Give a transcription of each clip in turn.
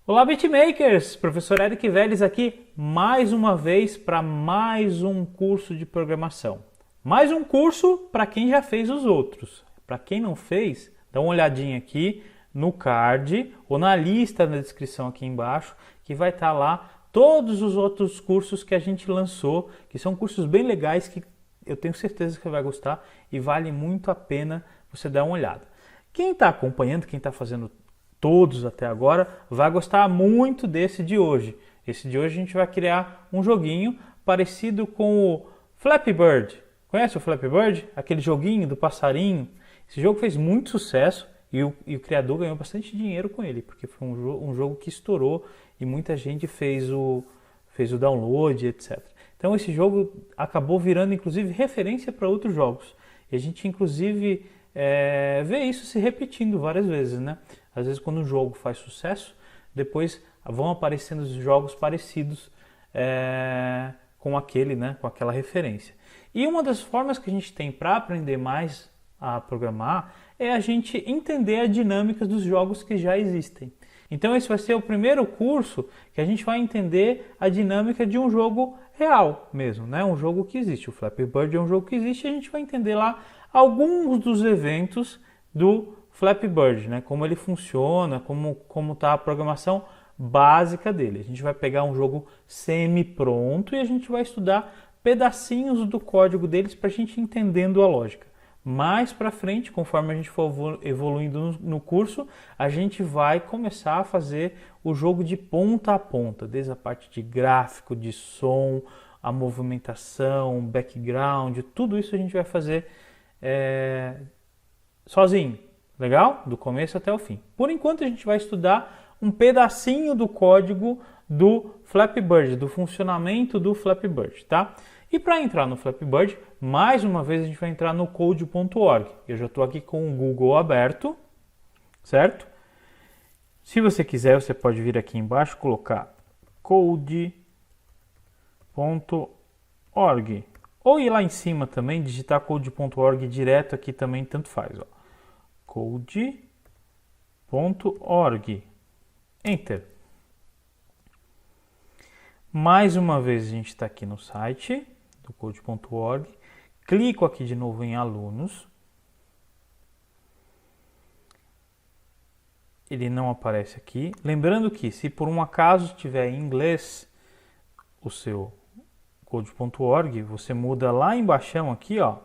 Olá, beatmakers! Professor Eric Vélez aqui mais uma vez para mais um curso de programação. Mais um curso para quem já fez os outros. Para quem não fez, dá uma olhadinha aqui no card ou na lista na descrição aqui embaixo, que vai estar lá todos os outros cursos que a gente lançou, que são cursos bem legais que eu tenho certeza que você vai gostar e vale muito a pena você dar uma olhada. Quem está acompanhando, quem está fazendo todos até agora, vai gostar muito desse de hoje. Esse de hoje a gente vai criar um joguinho parecido com o Flappy Bird. Conhece o Flappy Bird? Aquele joguinho do passarinho. Esse jogo fez muito sucesso e o criador ganhou bastante dinheiro com ele, porque foi um jogo que estourou e muita gente fez o download, etc. Então esse jogo acabou virando inclusive referência para outros jogos. E a gente inclusive vê isso se repetindo várias vezes, né? Às vezes quando um jogo faz sucesso, depois vão aparecendo os jogos parecidos com aquele, né? Com aquela referência. E uma das formas que a gente tem para aprender mais a programar é a gente entender a dinâmica dos jogos que já existem. Então esse vai ser o primeiro curso que a gente vai entender a dinâmica de um jogo real mesmo, né? Um jogo que existe. O Flappy Bird é um jogo que existe e a gente vai entender lá alguns dos eventos do Flappy Bird, né? Como ele funciona, como está a programação básica dele. A gente vai pegar um jogo semi-pronto e a gente vai estudar pedacinhos do código deles para a gente ir entendendo a lógica. Mais para frente, conforme a gente for evoluindo no curso, a gente vai começar a fazer o jogo de ponta a ponta, desde a parte de gráfico, de som, a movimentação, background, tudo isso a gente vai fazer sozinho. Legal? Do começo até o fim. Por enquanto a gente vai estudar um pedacinho do código do Flappy Bird, do funcionamento do Flappy Bird, tá? E para entrar no Flappy Bird, mais uma vez a gente vai entrar no code.org. Eu já estou aqui com o Google aberto, certo? Se você quiser, você pode vir aqui embaixo e colocar code.org. Ou ir lá em cima também, digitar code.org direto aqui também, tanto faz, ó. code.org. Enter. Mais uma vez a gente está aqui no site do code.org. Clico aqui de novo em alunos. Ele não aparece aqui. Lembrando que se por um acaso estiver em inglês o seu code.org, você muda lá embaixo aqui, ó,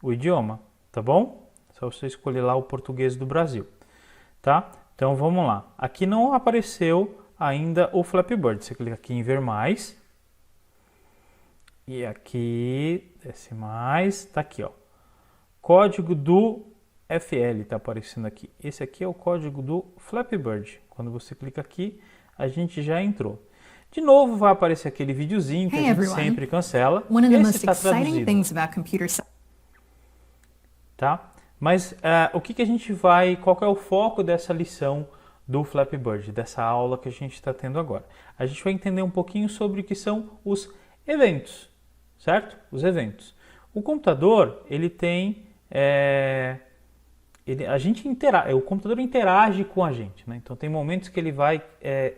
o idioma, tá bom? Só você escolher lá o português do Brasil, tá? Então vamos lá. Aqui não apareceu ainda o Flappy Bird. Você clica aqui em ver mais. E aqui, desce mais, tá aqui, ó. Código do FL tá aparecendo aqui. Esse aqui é o código do Flappy Bird. Quando você clica aqui, a gente já entrou. De novo vai aparecer aquele videozinho que a gente sempre cancela. Esse está traduzido. Tá? Mas o que a gente vai, qual que é o foco dessa lição do Flappy Bird, dessa aula que a gente está tendo agora? A gente vai entender um pouquinho sobre o que são os eventos, certo? Os eventos. O computador, ele tem, o computador interage com a gente, né? Então tem momentos que ele vai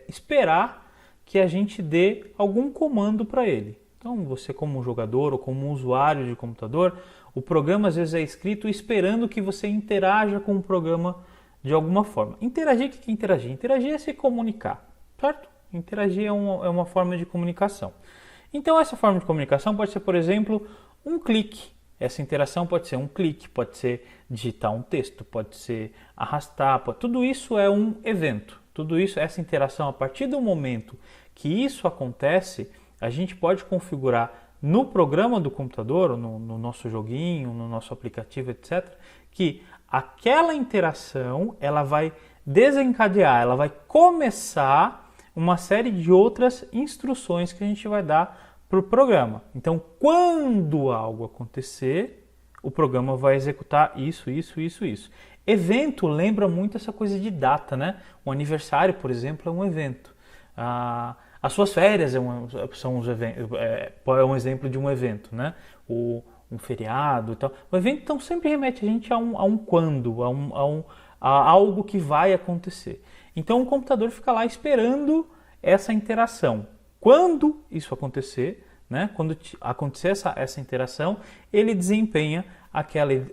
esperar que a gente dê algum comando para ele. Então você como jogador ou como usuário de computador, o programa às vezes é escrito esperando que você interaja com o programa de alguma forma. Interagir, o que é interagir? Interagir é se comunicar, certo? Interagir é uma forma de comunicação. Então essa forma de comunicação pode ser, por exemplo, um clique. Essa interação pode ser um clique, pode ser digitar um texto, pode ser arrastar, tudo isso é um evento. Tudo isso, essa interação, a partir do momento que isso acontece, a gente pode configurar no programa do computador, no nosso joguinho, no nosso aplicativo, etc., que aquela interação ela vai desencadear, ela vai começar uma série de outras instruções que a gente vai dar para o programa. Então, quando algo acontecer, o programa vai executar isso. Evento lembra muito essa coisa de data, né? Um aniversário, por exemplo, é um evento. As suas férias é um exemplo de um evento, né? Um feriado e tal. O evento então sempre remete a gente a um quando, a algo que vai acontecer. Então o computador fica lá esperando essa interação. Quando isso acontecer, né, quando acontecer essa interação, ele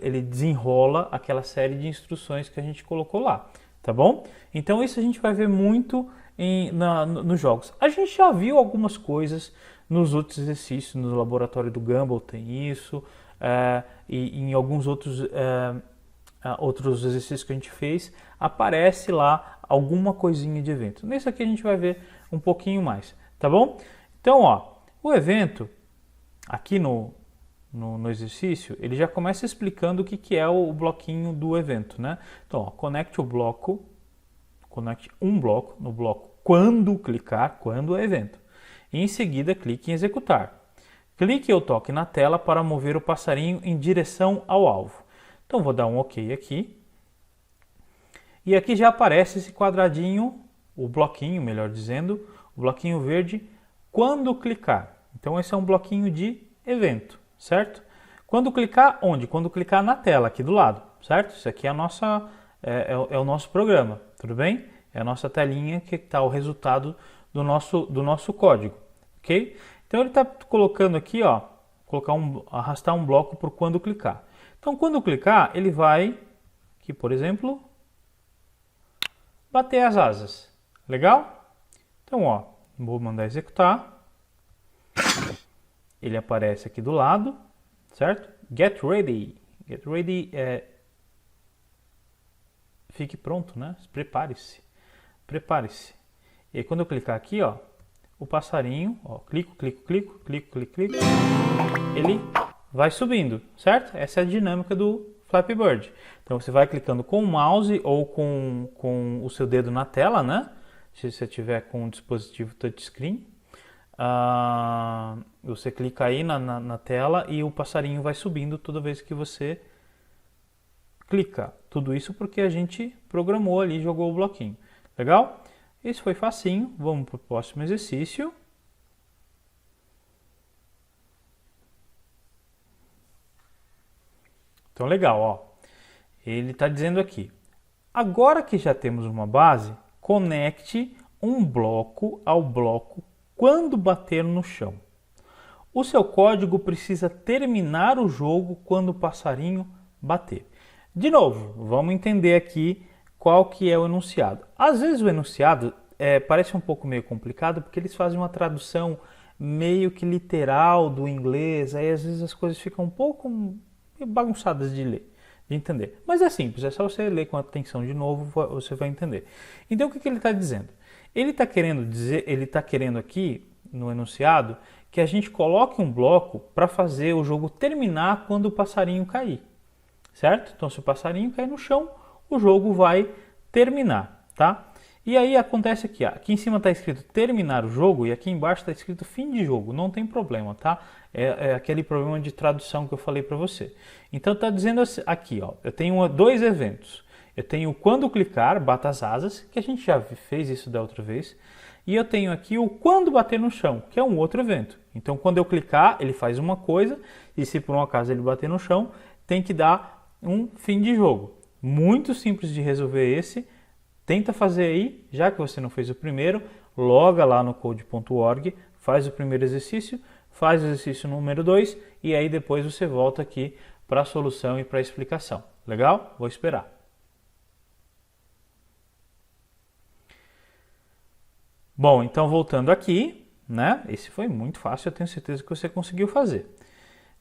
ele desenrola aquela série de instruções que a gente colocou lá, tá bom? Então isso a gente vai ver muito nos jogos. A gente já viu algumas coisas nos outros exercícios, no laboratório do Gumball tem isso, e em alguns outros exercícios que a gente fez, aparece lá alguma coisinha de evento. Nesse aqui a gente vai ver um pouquinho mais, tá bom? Então, ó, o evento, aqui no exercício, ele já começa explicando o que é o bloquinho do evento, né? Então, ó, conecte um bloco no bloco quando clicar, quando é evento. E em seguida, clique em executar. Clique ou toque na tela para mover o passarinho em direção ao alvo. Então, vou dar um OK aqui. E aqui já aparece esse quadradinho, o bloquinho, melhor dizendo, o bloquinho verde, quando clicar. Então, esse é um bloquinho de evento, certo? Quando clicar, onde? Quando clicar na tela, aqui do lado, certo? Isso aqui é, é o nosso programa, tudo bem? É a nossa telinha que está o resultado do nosso código, ok? Então, ele está colocando aqui, ó, arrastar um bloco por quando clicar. Então, quando clicar, ele vai, aqui, por exemplo, bater as asas. Legal? Então, ó, vou mandar executar. Ele aparece aqui do lado, certo? Get ready. Get ready é... Fique pronto, né? Prepare-se. Prepare-se. E aí, quando eu clicar aqui, ó, o passarinho, ó, clico, ele vai subindo, certo? Essa é a dinâmica do Flappy Bird. Então você vai clicando com o mouse ou com o seu dedo na tela, né? Se você tiver com um dispositivo touchscreen, você clica aí na tela e o passarinho vai subindo toda vez que você clica. Tudo isso porque a gente programou ali, jogou o bloquinho. Legal? Esse foi facinho. Vamos para o próximo exercício. Então, legal, ó. Ele está dizendo aqui, agora que já temos uma base, conecte um bloco ao bloco quando bater no chão. O seu código precisa terminar o jogo quando o passarinho bater. De novo, vamos entender aqui qual que é o enunciado. Às vezes o enunciado parece um pouco meio complicado, porque eles fazem uma tradução meio que literal do inglês, aí às vezes as coisas ficam um pouco bagunçadas de ler, de entender. Mas é simples, é só você ler com atenção de novo, você vai entender. Então o que ele está dizendo? Ele está querendo aqui, no enunciado, que a gente coloque um bloco para fazer o jogo terminar quando o passarinho cair. Certo? Então se o passarinho cair no chão, o jogo vai terminar, tá? E aí acontece aqui, ó, aqui em cima está escrito terminar o jogo e aqui embaixo está escrito fim de jogo, não tem problema, tá? É aquele problema de tradução que eu falei para você. Então está dizendo aqui, ó, eu tenho dois eventos. Eu tenho quando clicar, bata as asas, que a gente já fez isso da outra vez. E eu tenho aqui o quando bater no chão, que é um outro evento. Então quando eu clicar, ele faz uma coisa, e se por um acaso ele bater no chão, tem que dar um fim de jogo. Muito simples de resolver esse. Tenta fazer aí, já que você não fez o primeiro, loga lá no code.org, faz o primeiro exercício, faz o exercício número 2 e aí depois você volta aqui para a solução e para a explicação. Legal? Vou esperar. Bom, então voltando aqui, né? Esse foi muito fácil, eu tenho certeza que você conseguiu fazer.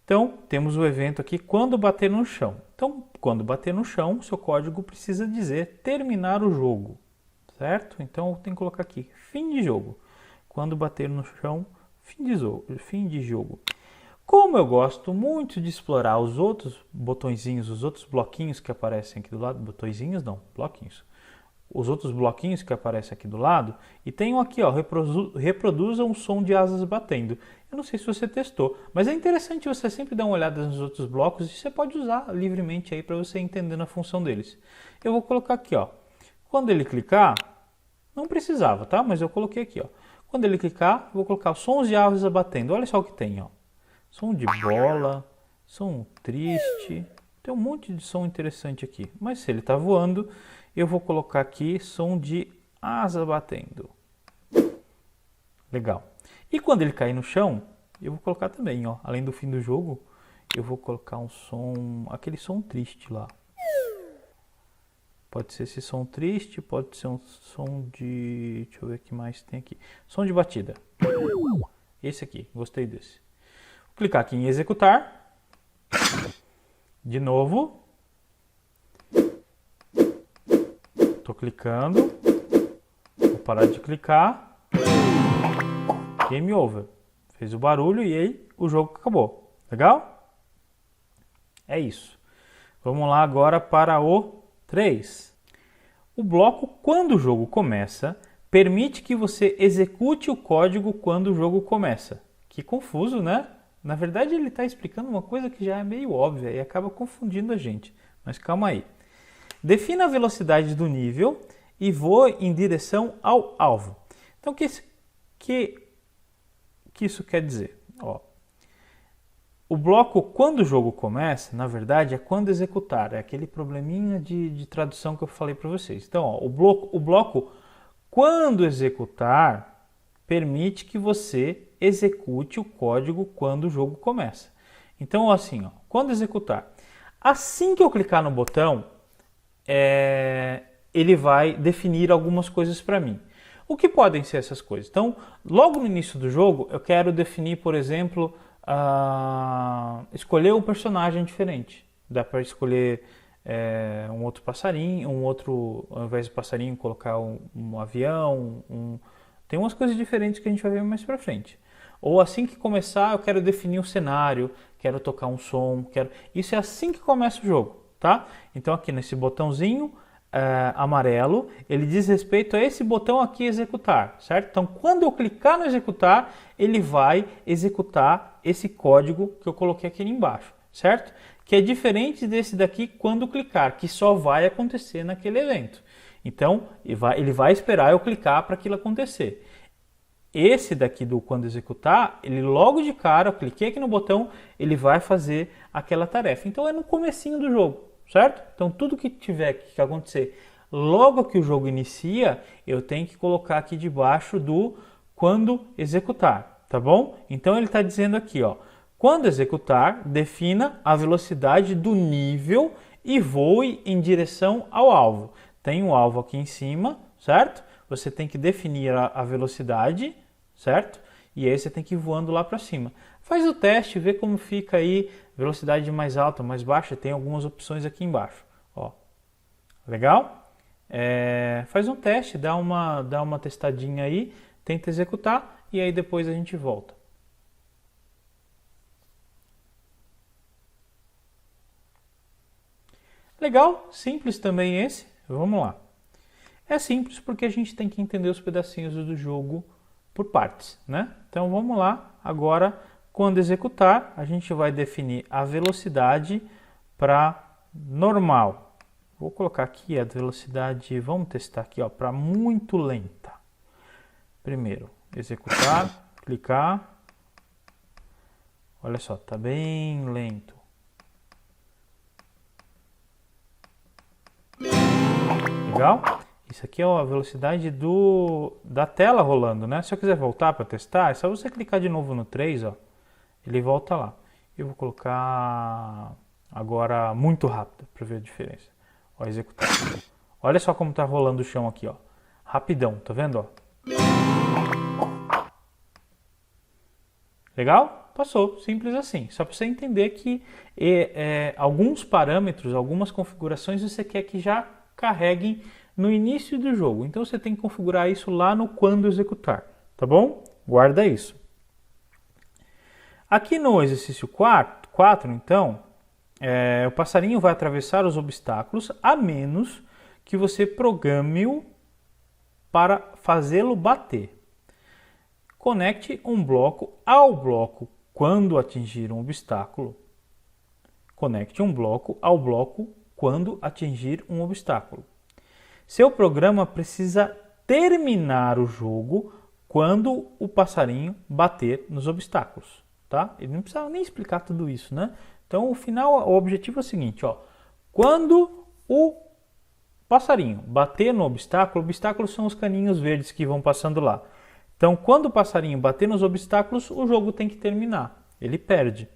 Então, temos o evento aqui, quando bater no chão. Então, quando bater no chão, seu código precisa dizer terminar o jogo, certo? Então, tem que colocar aqui, fim de jogo. Quando bater no chão, fim de jogo. Como eu gosto muito de explorar os outros botõezinhos, os outros bloquinhos que aparecem aqui do lado, botõezinhos não, bloquinhos. Os outros bloquinhos que aparecem aqui do lado, e tem um aqui, ó, reproduza um som de asas batendo. Eu não sei se você testou, mas é interessante você sempre dar uma olhada nos outros blocos e você pode usar livremente aí para você entender a função deles. Eu vou colocar aqui, ó, quando ele clicar, não precisava, tá? Mas eu coloquei aqui, ó. Quando ele clicar, eu vou colocar sons de asas batendo. Olha só o que tem, ó. Som de bola, som triste, tem um monte de som interessante aqui. Mas se ele está voando, eu vou colocar aqui som de asa batendo. Legal. E quando ele cair no chão, eu vou colocar também, ó, além do fim do jogo, eu vou colocar um som, aquele som triste lá. Pode ser esse som triste, pode ser um som de... deixa eu ver o que mais tem aqui. Som de batida. Esse aqui, gostei desse. Vou clicar aqui em executar. De novo. Estou clicando. Vou parar de clicar. Game over. Fez o barulho e aí o jogo acabou. Legal? É isso. Vamos lá agora para o 3. O bloco quando o jogo começa permite que você execute o código quando o jogo começa. Que confuso, né? Na verdade ele está explicando uma coisa que já é meio óbvia e acaba confundindo a gente. Mas calma aí. Defina a velocidade do nível e voe em direção ao alvo. Então o que isso quer dizer? Ó, o bloco quando o jogo começa, na verdade, é quando executar. É aquele probleminha de tradução que eu falei para vocês. Então, ó, o bloco quando executar permite que você execute o código quando o jogo começa. Então, assim, ó, quando executar. Assim que eu clicar no botão, ele vai definir algumas coisas para mim. O que podem ser essas coisas? Então, logo no início do jogo, eu quero definir, por exemplo, escolher um personagem diferente. Dá para escolher um outro passarinho, ao invés de passarinho, colocar um avião. Tem umas coisas diferentes que a gente vai ver mais para frente. Ou assim que começar, eu quero definir um cenário, quero tocar um som, Isso é assim que começa o jogo, tá? Então aqui nesse botãozinho amarelo, ele diz respeito a esse botão aqui executar, certo? Então quando eu clicar no executar, ele vai executar esse código que eu coloquei aqui embaixo, certo? Que é diferente desse daqui quando clicar, que só vai acontecer naquele evento. Então ele vai esperar eu clicar para aquilo acontecer. Esse daqui do quando executar, ele logo de cara, eu cliquei aqui no botão, ele vai fazer aquela tarefa. Então é no comecinho do jogo, certo? Então tudo que tiver que acontecer logo que o jogo inicia, eu tenho que colocar aqui debaixo do quando executar, tá bom? Então ele está dizendo aqui, ó, quando executar, defina a velocidade do nível e voe em direção ao alvo. Tem um alvo aqui em cima, certo? Você tem que definir a velocidade, certo? E aí você tem que ir voando lá para cima. Faz o teste, vê como fica aí, velocidade mais alta, mais baixa, tem algumas opções aqui embaixo. Ó. Legal? Faz um teste, dá uma testadinha aí, tenta executar e aí depois a gente volta. Legal? Simples também esse. Vamos lá. É simples porque a gente tem que entender os pedacinhos do jogo por partes, né? Então vamos lá. Agora, quando executar, a gente vai definir a velocidade para normal. Vou colocar aqui a velocidade, vamos testar aqui, ó, para muito lenta. Primeiro, executar, clicar. Olha só, tá bem lento. Legal? Isso aqui é a velocidade da tela rolando, né? Se eu quiser voltar para testar, é só você clicar de novo no 3, ó. Ele volta lá. Eu vou colocar agora muito rápido para ver a diferença. Ó, executar. Olha só como tá rolando o chão aqui, ó. Rapidão, tá vendo, ó? Legal? Passou, simples assim. Só para você entender que alguns parâmetros, algumas configurações você quer que já carreguem no início do jogo. Então você tem que configurar isso lá no quando executar, tá bom? Guarda isso. Aqui no exercício 4 então, o passarinho vai atravessar os obstáculos a menos que você programe-o para fazê-lo bater. Conecte um bloco ao bloco quando atingir um obstáculo. Conecte um bloco ao bloco quando atingir um obstáculo. Seu programa precisa terminar o jogo quando o passarinho bater nos obstáculos, tá? Ele não precisa nem explicar tudo isso, né? Então, o objetivo é o seguinte, ó. Quando o Passarinho, bater no obstáculo, obstáculos são os caninhos verdes que vão passando lá. Então, quando o passarinho bater nos obstáculos, o jogo tem que terminar, ele perde.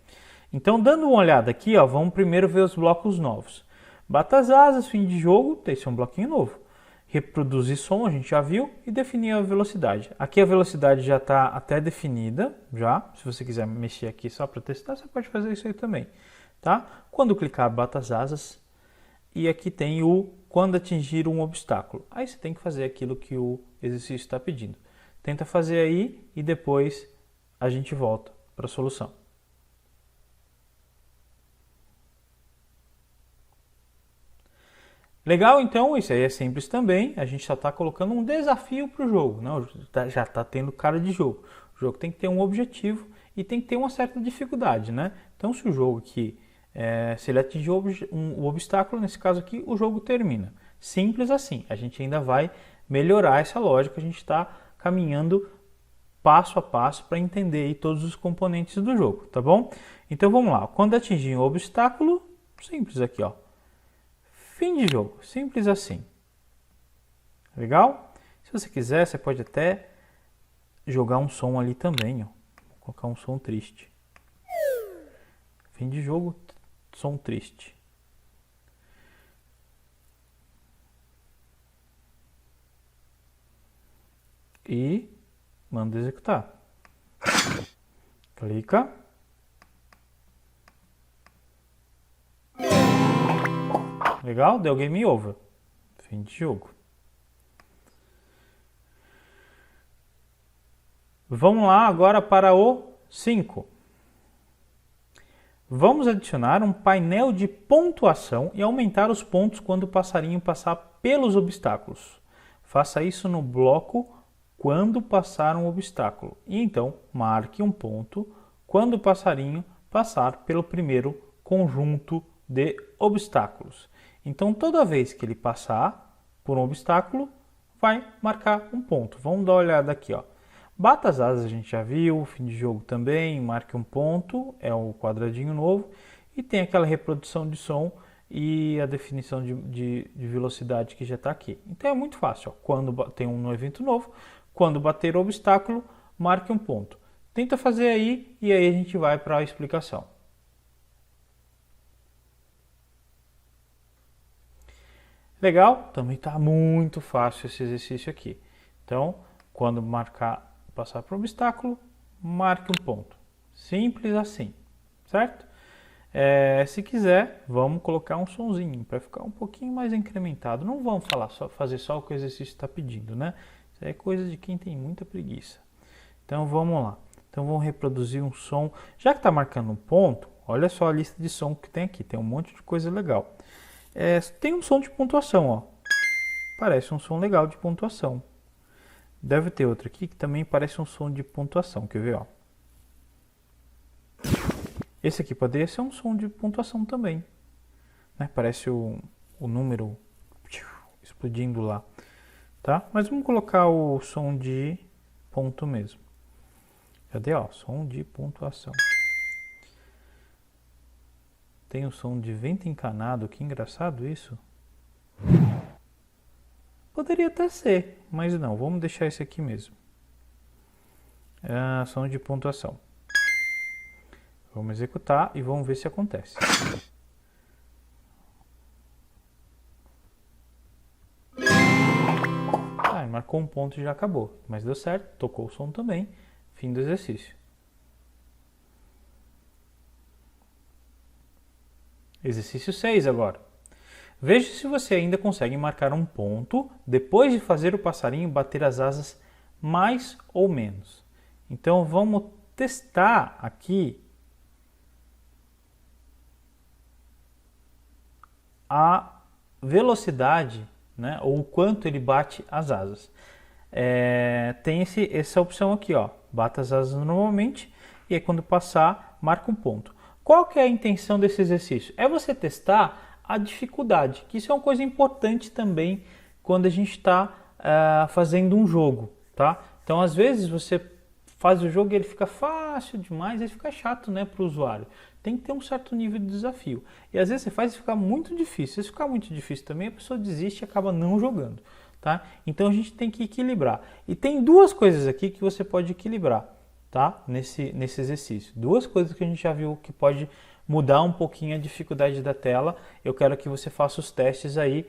Então, dando uma olhada aqui, ó, vamos primeiro ver os blocos novos. Bata as asas, fim de jogo, esse é um bloquinho novo. Reproduzir som, a gente já viu, e definir a velocidade. Aqui a velocidade já está até definida, já. Se você quiser mexer aqui só para testar, você pode fazer isso aí também, tá? Quando clicar, bata as asas, e aqui tem o quando atingir um obstáculo. Aí você tem que fazer aquilo que o exercício está pedindo. Tenta fazer aí e depois a gente volta para a solução. Legal, então, isso aí é simples também. A gente só está colocando um desafio para o jogo, não? Já está tendo cara de jogo. O jogo tem que ter um objetivo e tem que ter uma certa dificuldade, né? Então, se o jogo aqui, se ele atingir o obstáculo, nesse caso aqui, o jogo termina. Simples assim. A gente ainda vai melhorar essa lógica. A gente está caminhando passo a passo para entender aí todos os componentes do jogo, tá bom? Então, vamos lá. Quando atingir o obstáculo, simples aqui, ó. Fim de jogo, simples assim. Legal? Se você quiser, você pode até jogar um som ali também, ó. Vou colocar um som triste. Fim de jogo, som triste. E manda executar. Clica. Legal? Deu game over. Fim de jogo. Vamos lá agora para o 5. Vamos adicionar um painel de pontuação e aumentar os pontos quando o passarinho passar pelos obstáculos. Faça isso no bloco quando passar um obstáculo. E então, marque um ponto quando o passarinho passar pelo primeiro conjunto de obstáculos. Então, toda vez que ele passar por um obstáculo, vai marcar um ponto. Vamos dar uma olhada aqui, ó. Bata as asas, a gente já viu, fim de jogo também, marque um ponto, é o quadradinho novo. E tem aquela reprodução de som e a definição de velocidade que já está aqui. Então, é muito fácil, ó. Quando tem um evento novo, quando bater o obstáculo, marque um ponto. Tenta fazer aí e aí a gente vai para a explicação. Legal? Também está muito fácil esse exercício aqui. Então, quando passar por um obstáculo, marque um ponto. Simples assim, certo? Se quiser, vamos colocar um sonzinho para ficar um pouquinho mais incrementado. Não vamos fazer só o que o exercício está pedindo, né? Isso é coisa de quem tem muita preguiça. Então, vamos lá. Então, vamos reproduzir um som. Já que está marcando um ponto, olha só a lista de som que tem aqui. Tem um monte de coisa legal. Tem um som de pontuação, ó. Parece um som legal de pontuação. Deve ter outro aqui que também parece um som de pontuação. Quer ver, ó? Esse aqui poderia ser um som de pontuação também, né? Parece o número explodindo lá, tá? Mas vamos colocar o som de ponto mesmo. Cadê, ó? Som de pontuação. Tem o som de vento encanado, que engraçado isso. Poderia até ser, mas não, vamos deixar esse aqui mesmo. Som de pontuação. Vamos executar e vamos ver se acontece. Marcou um ponto e já acabou, mas deu certo, tocou o som também. Fim do exercício. Exercício 6 agora. Veja se você ainda consegue marcar um ponto depois de fazer o passarinho bater as asas mais ou menos. Então vamos testar aqui a velocidade, né, ou o quanto ele bate as asas. Tem essa opção aqui, ó, bata as asas normalmente e aí quando passar, marca um ponto. Qual que é a intenção desse exercício? É você testar a dificuldade, que isso é uma coisa importante também quando a gente está fazendo um jogo, tá? Então, às vezes você faz o jogo e ele fica fácil demais, ele fica chato, né, para o usuário. Tem que ter um certo nível de desafio. E às vezes você faz e fica muito difícil. Se ficar muito difícil também, a pessoa desiste e acaba não jogando, tá? Então a gente tem que equilibrar. E tem duas coisas aqui que você pode equilibrar, tá? Nesse exercício. Duas coisas que a gente já viu que pode mudar um pouquinho a dificuldade da tela. Eu quero que você faça os testes aí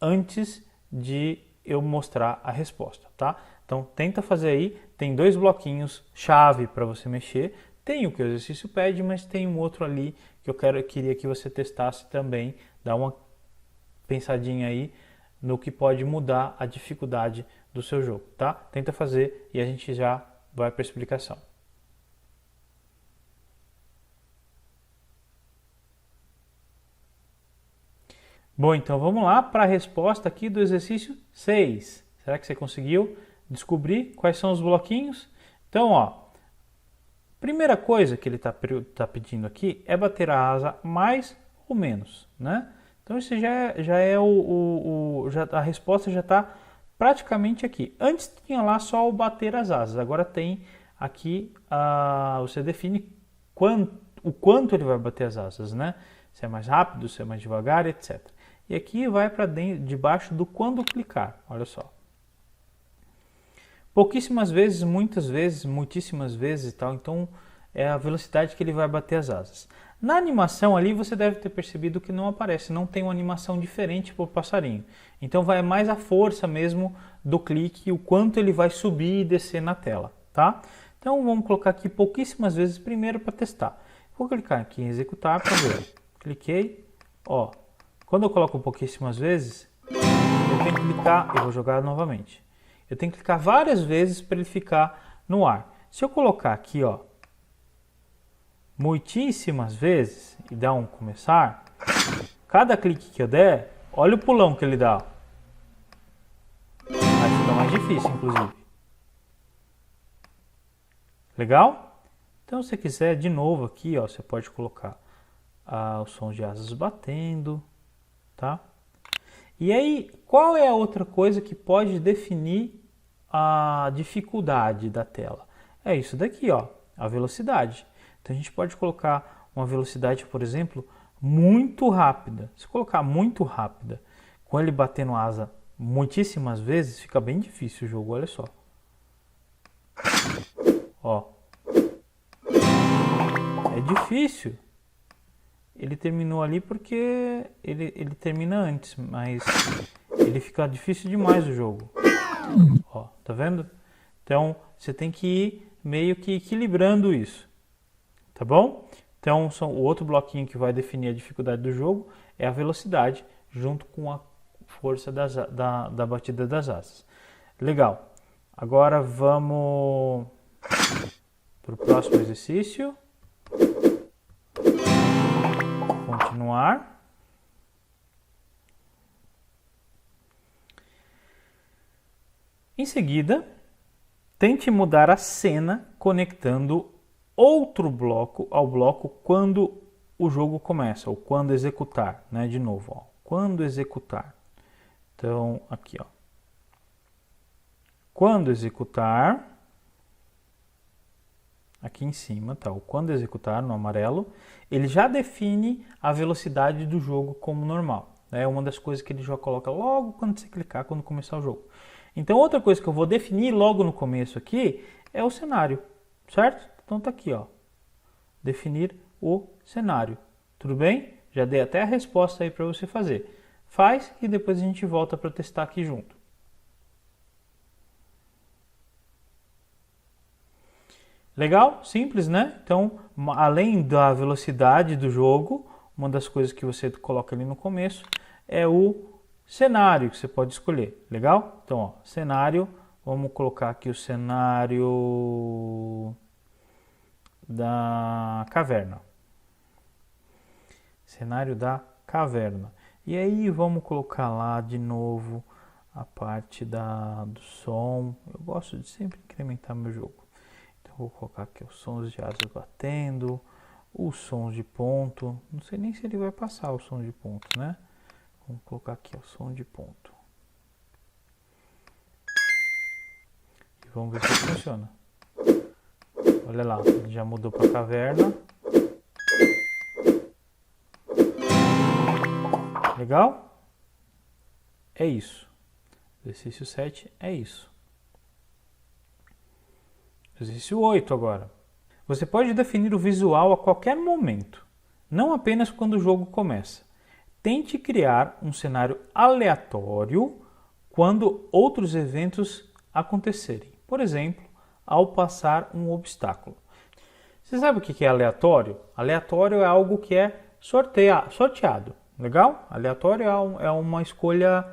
antes de eu mostrar a resposta, tá? Então tenta fazer aí, tem dois bloquinhos chave para você mexer, tem o que o exercício pede, mas tem um outro ali que queria que você testasse também, dá uma pensadinha aí no que pode mudar a dificuldade do seu jogo, tá? Tenta fazer e a gente já vai para a explicação. Bom, então vamos lá para a resposta aqui do exercício 6. Será que você conseguiu descobrir quais são os bloquinhos? Então, ó, primeira coisa que ele tá pedindo aqui é bater a asa mais ou menos, né? Então, isso a resposta já está praticamente aqui. Antes tinha lá só o bater as asas, agora tem aqui, você define o quanto ele vai bater as asas, né? Se é mais rápido, se é mais devagar, etc. E aqui vai para debaixo do quando clicar, olha só. Pouquíssimas vezes, muitas vezes, muitíssimas vezes e tal, então é a velocidade que ele vai bater as asas. Na animação ali você deve ter percebido que não aparece, não tem uma animação diferente para o passarinho. Então vai mais a força mesmo do clique, o quanto ele vai subir e descer na tela, tá? Então vamos colocar aqui pouquíssimas vezes primeiro para testar. Vou clicar aqui em executar para ver. Cliquei, ó. Quando eu coloco pouquíssimas vezes, eu tenho que clicar, eu vou jogar novamente. Eu tenho que clicar várias vezes para ele ficar no ar. Se eu colocar aqui, ó, muitíssimas vezes e dar um começar, cada clique que eu der, olha o pulão que ele dá. Aí fica mais difícil, inclusive. Legal? Então, se você quiser, de novo aqui, ó, você pode colocar os sons de asas batendo, tá? E aí, qual é a outra coisa que pode definir a dificuldade da tela? É isso daqui, ó, a velocidade. Então a gente pode colocar uma velocidade, por exemplo, muito rápida. Se colocar muito rápida, com ele batendo asa muitíssimas vezes, fica bem difícil o jogo, olha só. Ó. É difícil. Ele terminou ali porque ele termina antes, mas ele fica difícil demais o jogo. Ó, tá vendo? Então, você tem que ir meio que equilibrando isso. Tá bom? Então, o outro bloquinho que vai definir a dificuldade do jogo é a velocidade, junto com a força da batida das asas. Legal. Agora vamos para o próximo exercício. Continuar. Em seguida, tente mudar a cena conectando outro bloco ao bloco quando o jogo começa, ou quando executar, né? De novo, ó, quando executar. Então, aqui, ó. Quando executar, aqui em cima, tá? O quando executar no amarelo, ele já define a velocidade do jogo como normal. É uma das coisas que ele já coloca logo quando você clicar, quando começar o jogo. Então, outra coisa que eu vou definir logo no começo aqui é o cenário, certo? Então tá aqui, ó. Definir o cenário. Tudo bem? Já dei até a resposta aí para você fazer. Faz e depois a gente volta para testar aqui junto. Legal? Simples, né? Então, além da velocidade do jogo, uma das coisas que você coloca ali no começo é o cenário que você pode escolher. Legal? Então, ó, cenário, vamos colocar aqui o cenário da caverna. Cenário da caverna. E aí vamos colocar lá de novo a parte do som. Eu gosto de sempre incrementar meu jogo. Então vou colocar aqui os sons de asas batendo, os sons de ponto. Não sei nem se ele vai passar o som de ponto, né? Vamos colocar aqui o som de ponto. E vamos ver se funciona. Olha lá, ele já mudou para caverna. Legal? É isso. Exercício 7 é isso. Exercício 8 agora. Você pode definir o visual a qualquer momento, não apenas quando o jogo começa. Tente criar um cenário aleatório quando outros eventos acontecerem. Por exemplo, ao passar um obstáculo. Você sabe o que é aleatório? Aleatório é algo que é sorteado. Legal? Aleatório é uma escolha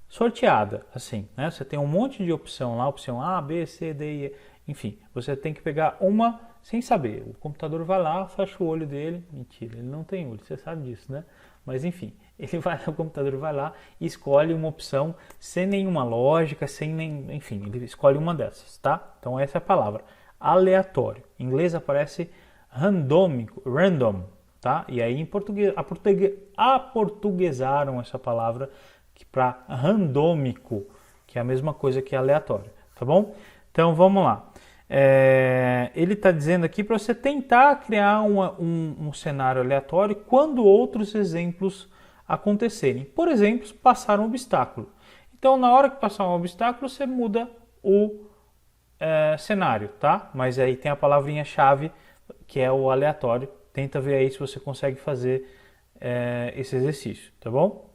sorteada, assim, né? Você tem um monte de opção lá, opção A, B, C, D, E, enfim. Você tem que pegar uma sem saber. O computador vai lá, fecha o olho dele. Mentira, ele não tem olho, você sabe disso, né? Mas enfim, o computador vai lá e escolhe uma opção sem nenhuma lógica, enfim, ele escolhe uma dessas, tá? Então essa é a palavra, aleatório. Em inglês aparece random, tá? E aí em português, aportuguesaram essa palavra para randômico, que é a mesma coisa que aleatório, tá bom? Então vamos lá. Ele está dizendo aqui para você tentar criar um cenário aleatório quando outros exemplos acontecerem. Por exemplo, passar um obstáculo. Então, na hora que passar um obstáculo, você muda o cenário, tá? Mas aí tem a palavrinha-chave, que é o aleatório. Tenta ver aí se você consegue fazer esse exercício, tá bom?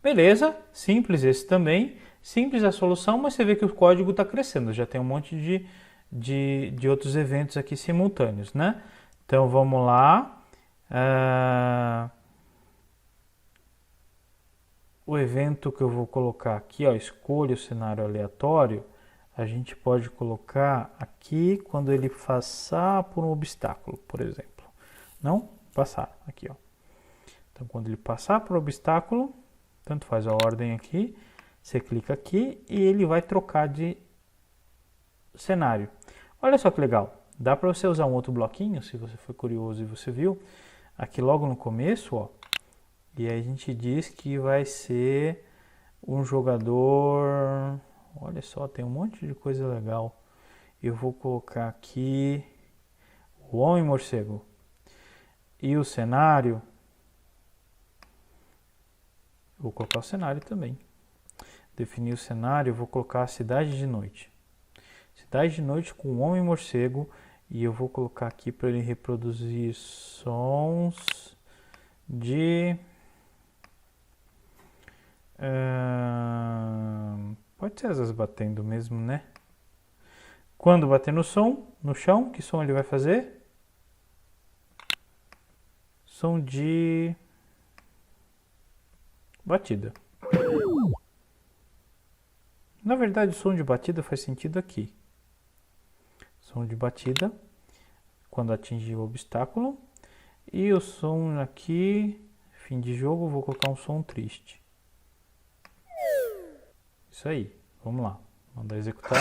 Beleza, simples esse também. Simples a solução, mas você vê que o código está crescendo. Já tem um monte de outros eventos aqui simultâneos, né? Então vamos lá. O evento que eu vou colocar aqui, ó, escolha o cenário aleatório. A gente pode colocar aqui quando ele passar por um obstáculo, por exemplo. Não? Passar, aqui, ó. Então quando ele passar por um obstáculo, tanto faz a ordem aqui. Você clica aqui e ele vai trocar de cenário. Olha só que legal. Dá para você usar um outro bloquinho, se você foi curioso e você viu. Aqui logo no começo, ó. E aí a gente diz que vai ser um jogador... Olha só, tem um monte de coisa legal. Eu vou colocar aqui o Homem-Morcego. E o cenário... Vou colocar o cenário também. Definir o cenário, eu vou colocar a cidade de noite. Cidade de noite com o Homem-Morcego. E eu vou colocar aqui para ele reproduzir sons de... pode ser asas batendo mesmo, né? Quando bater no chão, que som ele vai fazer? Som de batida. Na verdade, o som de batida faz sentido aqui. Som de batida, quando atingir o obstáculo. E o som aqui, fim de jogo, vou colocar um som triste. Isso aí, vamos lá. Mandar executar.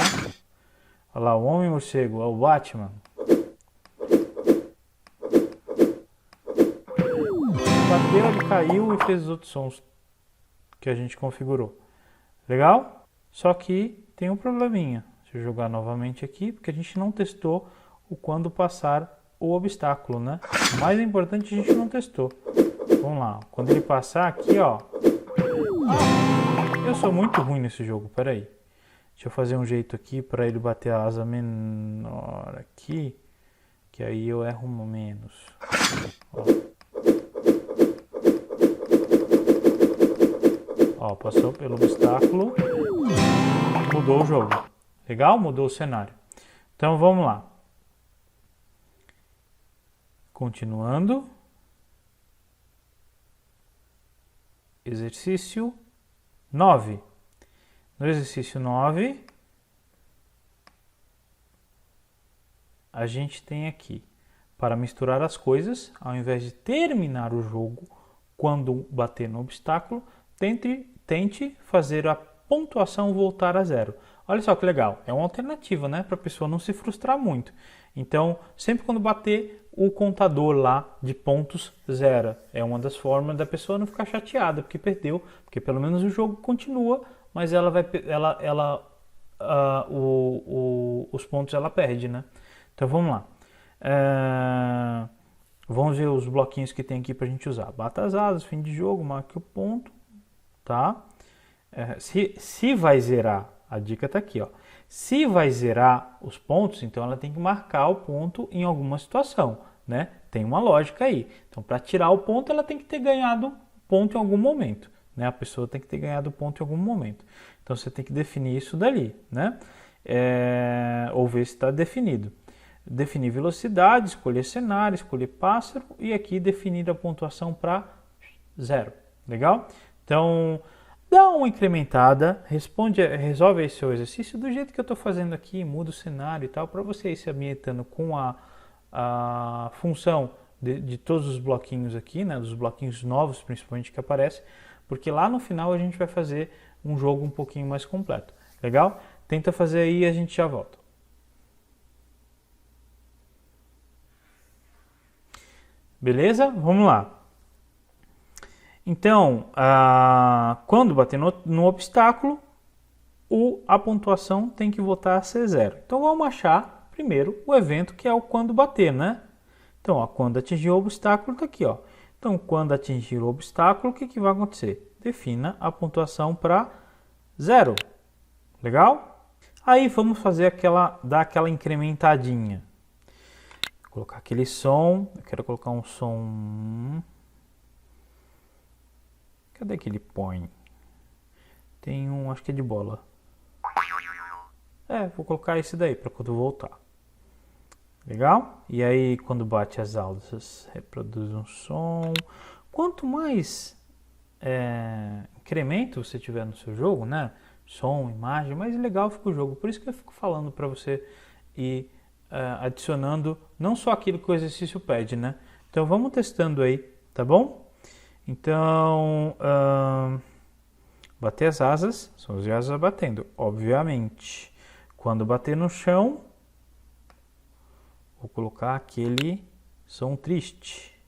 Olha lá, o Homem-Morcego, é o Batman. Bateu, ele caiu e fez os outros sons que a gente configurou. Legal? Só que tem um probleminha. Deixa eu jogar novamente aqui, porque a gente não testou o quando passar o obstáculo, né? O mais importante a gente não testou. Vamos lá, quando ele passar aqui, ó. Eu sou muito ruim nesse jogo, peraí. Deixa eu fazer um jeito aqui para ele bater a asa menor aqui, que aí eu erro menos. Ó, passou pelo obstáculo, mudou o jogo. Legal? Mudou o cenário. Então vamos lá. Continuando. Exercício 9. No exercício 9, a gente tem aqui, para misturar as coisas, ao invés de terminar o jogo quando bater no obstáculo, tente fazer a pontuação voltar a zero. Olha só que legal, é uma alternativa, né, para a pessoa não se frustrar muito. Então, sempre quando bater o contador lá de pontos zero, é uma das formas da pessoa não ficar chateada porque perdeu, porque pelo menos o jogo continua, mas ela os pontos ela perde, né? Então vamos lá. Vamos ver os bloquinhos que tem aqui para a gente usar. Bata as asas, fim de jogo, marque o ponto, tá? Se vai zerar, a dica tá aqui, ó. Se vai zerar os pontos, então ela tem que marcar o ponto em alguma situação, né? Tem uma lógica aí. Então, para tirar o ponto, ela tem que ter ganhado ponto em algum momento, né? A pessoa tem que ter ganhado ponto em algum momento. Então, você tem que definir isso dali, né? Ou ver se está definido. Definir velocidade, escolher cenário, escolher pássaro e aqui definir a pontuação para 0. Legal? Então, dá uma incrementada, resolve esse seu exercício do jeito que eu estou fazendo aqui, muda o cenário e tal, para você ir se ambientando com a função de todos os bloquinhos aqui, né, dos bloquinhos novos principalmente que aparecem, porque lá no final a gente vai fazer um jogo um pouquinho mais completo. Legal? Tenta fazer aí e a gente já volta. Beleza? Vamos lá. Então, quando bater no obstáculo, a pontuação tem que voltar a ser 0. Então, vamos achar primeiro o evento que é o quando bater, né? Então, ó, quando atingir o obstáculo, está aqui, ó. Então, quando atingir o obstáculo, o que vai acontecer? Defina a pontuação para 0. Legal? Aí, vamos fazer dar aquela incrementadinha. Vou colocar aquele som. Eu quero colocar um som... Cadê que ele põe? Tem um, acho que é de bola. Vou colocar esse daí para quando voltar. Legal? E aí, quando bate as alças, reproduz um som. Quanto mais incremento você tiver no seu jogo, né? Som, imagem, mais legal fica o jogo. Por isso que eu fico falando para você ir adicionando não só aquilo que o exercício pede, né? Então vamos testando aí, tá bom? Então, bater as asas, são as asas batendo, obviamente. Quando bater no chão, vou colocar aquele som triste.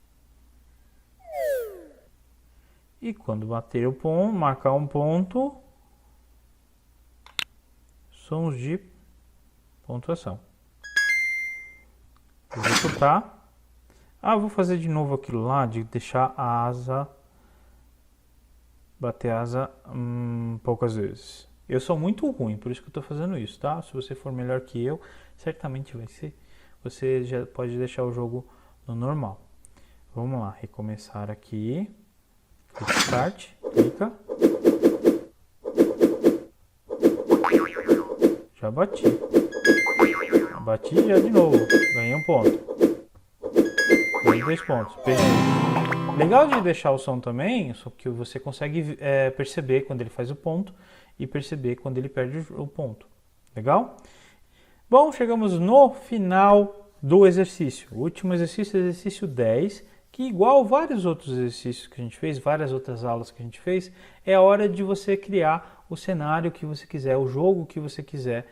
E quando bater o ponto, marcar um ponto, sons de pontuação. Executar. Vou fazer de novo aquilo lá de deixar a asa, bater a asa poucas vezes. Eu sou muito ruim, por isso que eu estou fazendo isso, tá? Se você for melhor que eu, certamente vai ser. Você já pode deixar o jogo no normal. Vamos lá, recomeçar aqui. Start, clica. Já bati. Bati já de novo, ganhei um ponto. 2 pontos. Legal de deixar o som também, só que você consegue perceber quando ele faz o ponto e perceber quando ele perde o ponto. Legal? Bom, chegamos no final do exercício. O último exercício, exercício 10, que igual vários outros exercícios que a gente fez, várias outras aulas que a gente fez, é a hora de você criar o cenário que você quiser, o jogo que você quiser,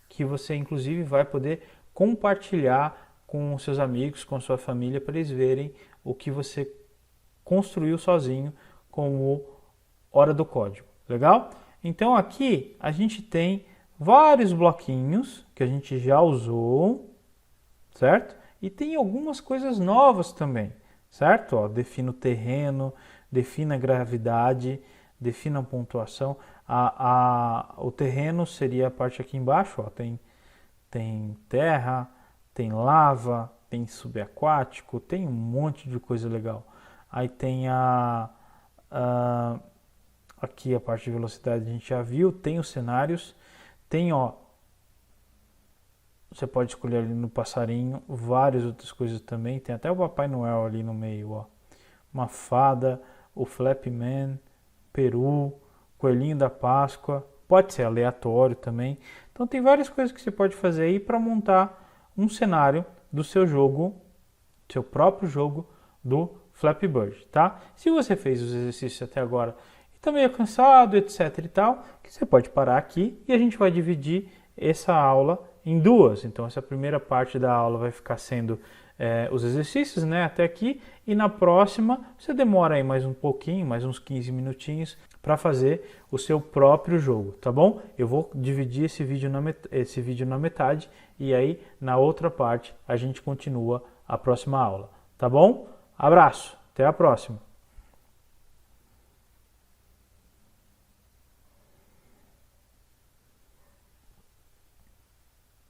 que você inclusive vai poder compartilhar com seus amigos, com sua família, para eles verem o que você construiu sozinho com o Hora do Código. Legal? Então aqui a gente tem vários bloquinhos que a gente já usou, certo? E tem algumas coisas novas também, certo? Ó, defina o terreno, defina a gravidade, defina a pontuação. O terreno seria a parte aqui embaixo, ó, tem terra, tem lava, tem subaquático, tem um monte de coisa legal. Aí tem aqui a parte de velocidade a gente já viu, tem os cenários, tem, ó, você pode escolher ali no passarinho, várias outras coisas também, tem até o Papai Noel ali no meio, ó. Uma fada, o Flappy Man, peru, coelhinho da Páscoa, pode ser aleatório também. Então tem várias coisas que você pode fazer aí para montar um cenário do seu jogo, seu próprio jogo do Flappy Bird, tá? Se você fez os exercícios até agora e está meio cansado, etc e tal, que você pode parar aqui e a gente vai dividir essa aula em duas. Então essa primeira parte da aula vai ficar sendo os exercícios, né, até aqui, e na próxima você demora aí mais um pouquinho, mais uns 15 minutinhos, para fazer o seu próprio jogo, tá bom? Eu vou dividir esse vídeo na metade e aí na outra parte a gente continua a próxima aula, tá bom? Abraço, até a próxima!